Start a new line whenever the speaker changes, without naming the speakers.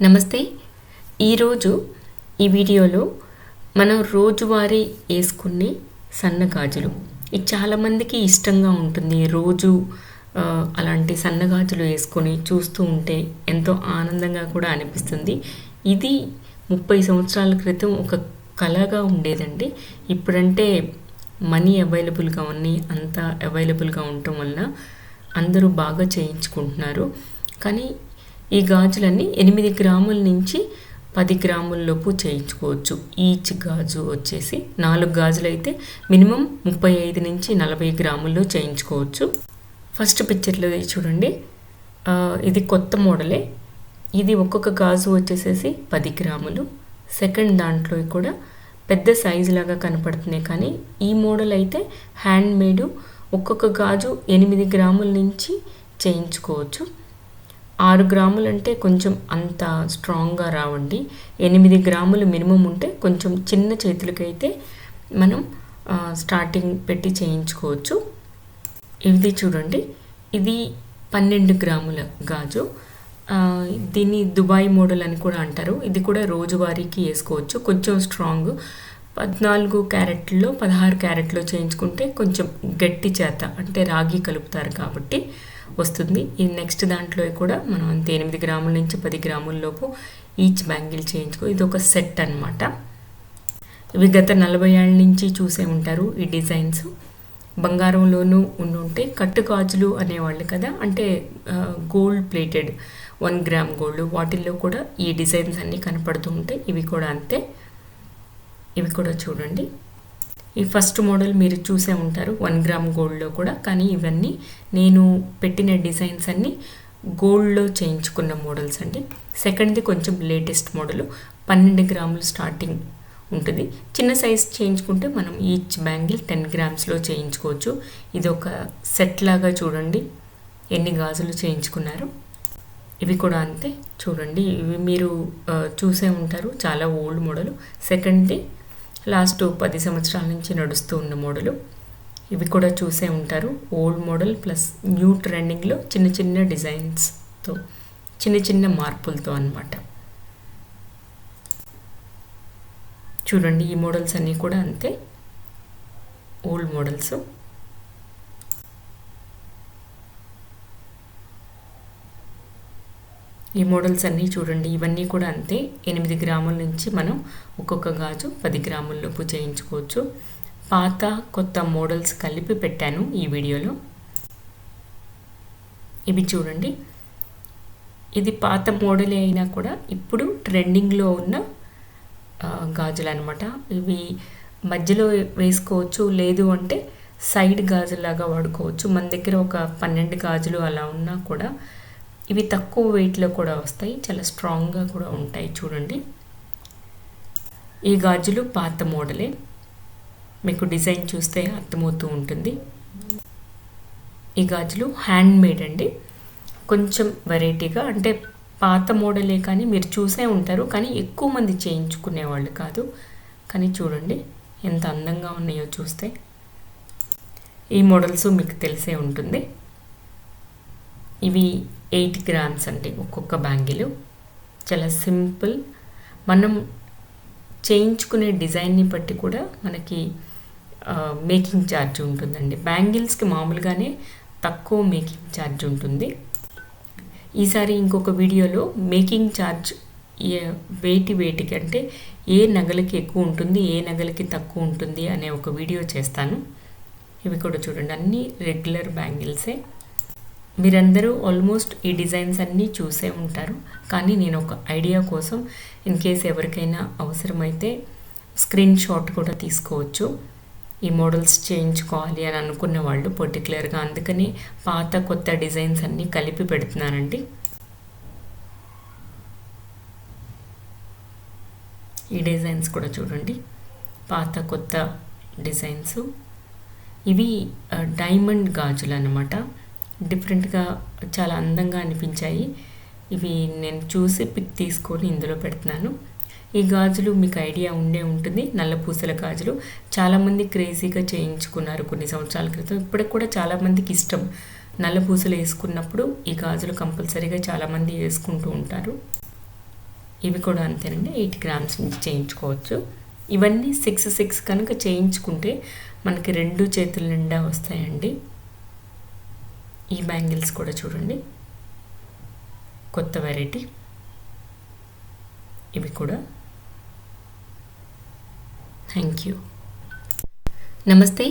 నమస్తే. ఈరోజు ఈ వీడియోలో మనం రోజువారీ వేసుకునే సన్న గాజులు, ఇది చాలామందికి ఇష్టంగా ఉంటుంది. రోజు అలాంటి సన్న గాజులు వేసుకొని చూస్తూ ఉంటే ఎంతో ఆనందంగా కూడా అనిపిస్తుంది. ఇది 30 సంవత్సరాల క్రితం ఒక కళగా ఉండేదండి. ఇప్పుడంటే మనీ అవైలబుల్గా అంత అవైలబుల్గా ఉండటం వలన అందరూ బాగా చేయించుకుంటున్నారు. కానీ ఈ గాజులన్నీ 8 గ్రాముల నుంచి 10 గ్రాముల లోపు చేయించుకోవచ్చు. ఈచ్ గాజు వచ్చేసి 4 గాజులు అయితే మినిమం 35 నుంచి 40 గ్రాముల్లో చేయించుకోవచ్చు. ఫస్ట్ పిక్చర్లో చూడండి, ఇది కొత్త మోడలే. ఇది ఒక్కొక్క గాజు వచ్చేసేసి 10 గ్రాములు. సెకండ్ దాంట్లో కూడా పెద్ద సైజు లాగా కనపడుతున్నాయి, కానీ ఈ మోడల్ అయితే హ్యాండ్ మేడు. ఒక్కొక్క గాజు 8 గ్రాముల నుంచి చేయించుకోవచ్చు. 6 గ్రాములు అంటే కొంచెం అంత స్ట్రాంగ్గా రావండి. 8 గ్రాములు మినిమం ఉంటే కొంచెం చిన్న చేతులకైతే మనం స్టార్టింగ్ పెట్టి చేయించుకోవచ్చు. ఇది చూడండి, ఇది 12 గ్రాముల గాజు. దీన్ని దుబాయ్ మోడల్ అని కూడా అంటారు. ఇది కూడా రోజువారీకి వేసుకోవచ్చు. కొంచెం స్ట్రాంగ్. 14 క్యారెట్లో 16 క్యారెట్లో చేయించుకుంటే కొంచెం గట్టి చేత, అంటే రాగి కలుపుతారు కాబట్టి వస్తుంది. ఈ నెక్స్ట్ దాంట్లో కూడా మనం అంతే 8 గ్రాముల నుంచి 10 గ్రాముల లోపు ఈచ్ బ్యాంగిల్ చేయించుకో. ఇది ఒక సెట్ అన్నమాట. ఇవి గత 40 ఏళ్ళ నుంచి చూసే ఉంటారు ఈ డిజైన్స్. బంగారంలోనూ ఉండుంటే కట్టు గాజులు అనేవాళ్ళు కదా, అంటే గోల్డ్ ప్లేటెడ్ 1 గ్రామ్ గోల్డ్, వాటిల్లో కూడా ఈ డిజైన్స్ అన్నీ కనపడుతూ ఉంటాయి. ఇవి కూడా అంతే. ఇవి కూడా చూడండి, ఈ ఫస్ట్ మోడల్ మీరు చూసే ఉంటారు 1 గ్రామ్ గోల్డ్లో కూడా. కానీ ఇవన్నీ నేను పెట్టిన డిజైన్స్ అన్నీ గోల్డ్లో చేయించుకున్న మోడల్స్ అండి. సెకండ్ది కొంచెం లేటెస్ట్ మోడల్, 12 గ్రాములు స్టార్టింగ్ ఉంటుంది. చిన్న సైజ్ చేయించుకుంటే మనం ఈచ్ బ్యాంగిల్ 10 గ్రామ్స్లో చేయించుకోవచ్చు. ఇది ఒక సెట్ లాగా చూడండి ఎన్ని గాజులు చేయించుకున్నారు. ఇవి కూడా అంతే చూడండి. ఇవి మీరు చూసే ఉంటారు, చాలా ఓల్డ్ మోడల్. సెకండ్ది లాస్ట్ 10 సంవత్సరాల నుంచి నడుస్తూ ఉన్న మోడలు. ఇవి కూడా చూసే ఉంటారు, ఓల్డ్ మోడల్ ప్లస్ న్యూ ట్రెండింగ్లో చిన్న చిన్న డిజైన్స్తో, చిన్న చిన్న మార్పులతో అన్నమాట. చూడండి, ఈ మోడల్స్ అన్నీ కూడా అంతే ఓల్డ్ మోడల్స్. ఈ మోడల్స్ అన్నీ చూడండి, ఇవన్నీ కూడా అంతే. 8 గ్రాముల నుంచి మనం ఒక్కొక్క గాజు 10 గ్రాముల లోపు చేయించుకోవచ్చు. పాత కొత్త మోడల్స్ కలిపి పెట్టాను ఈ వీడియోలో. ఇవి చూడండి, ఇది పాత మోడలే అయినా కూడా ఇప్పుడు ట్రెండింగ్లో ఉన్న గాజులు అనమాట. ఇవి మధ్యలో వేసుకోవచ్చు, లేదు అంటే సైడ్ గాజులాగా వాడుకోవచ్చు. మన దగ్గర ఒక 12 గాజులు అలా ఉన్నా కూడా ఇవి తక్కువ వెయిట్లో కూడా వస్తాయి, చాలా స్ట్రాంగ్గా కూడా ఉంటాయి. చూడండి, ఈ గాజులు పాత మోడలే, మీకు డిజైన్ చూస్తే అర్థమవుతూ ఉంటుంది. ఈ గాజులు హ్యాండ్ మేడ్ అండి, కొంచెం వెరైటీగా, అంటే పాత మోడలే కానీ మీరు చూసే ఉంటారు, కానీ ఎక్కువ మంది చేయించుకునేవాళ్ళు కాదు. కానీ చూడండి ఎంత అందంగా ఉన్నాయో చూస్తే. ఈ మోడల్స్ మీకు తెలిసే ఉంటుంది. ఇవి 8 గ్రామ్స్ అండి ఒక్కొక్క బ్యాంగిల్. చాలా సింపుల్. మనం చేయించుకునే డిజైన్ని బట్టి కూడా మనకి మేకింగ్ ఛార్జ్ ఉంటుందండి. బ్యాంగిల్స్కి మామూలుగానే తక్కువ మేకింగ్ ఛార్జ్ ఉంటుంది. ఈసారి ఇంకొక వీడియోలో మేకింగ్ ఛార్జ్ వేటికి అంటే ఏ నగలకి ఎక్కువ ఉంటుంది, ఏ నగలకి తక్కువ ఉంటుంది అనే ఒక వీడియో చేస్తాను. ఇవి కూడా చూడండి, అన్నీ రెగ్యులర్ బ్యాంగిల్సే. మీరందరూ ఆల్మోస్ట్ ఈ డిజైన్స్ అన్నీ చూసే ఉంటారు, కానీ నేను ఒక ఐడియా కోసం ఇన్ కేస్ ఎవరికైనా అవసరమైతే స్క్రీన్ షాట్ కూడా తీసుకోవచ్చు. ఈ మోడల్స్ చేయించుకోవాలి అని అనుకున్న వాళ్ళు పర్టికులర్గా, అందుకని పాత కొత్త డిజైన్స్ అన్నీ కలిపి పెడుతున్నానండి. ఈ డిజైన్స్ కూడా చూడండి, పాత కొత్త డిజైన్స్. ఇవి డైమండ్ గాజులు అన్నమాట. డిఫరెంట్గా చాలా అందంగా అనిపించాయి. ఇవి నేను చూసి పిక్ తీసుకొని ఇందులో పెడుతున్నాను. ఈ గాజులు మీకు ఐడియా ఉంటుంది, నల్లపూసల గాజులు. చాలామంది క్రేజీగా చేయించుకున్నారు కొన్ని సంవత్సరాల క్రితం. ఇప్పటికి కూడా చాలామందికి ఇష్టం. నల్ల పూసలు వేసుకున్నప్పుడు ఈ గాజులు కంపల్సరీగా చాలామంది వేసుకుంటూ ఉంటారు. ఇవి కూడా అంతేనండి, 8 గ్రామ్స్ నుంచి చేయించుకోవచ్చు. ఇవన్నీ 6 కనుక చేయించుకుంటే మనకి 2 చేతుల నిండా వస్తాయండి. ఈ బ్యాంగిల్స్ కూడా చూడండి, కొత్త వెరైటీ. ఇవి కూడా. Thank you. నమస్తే.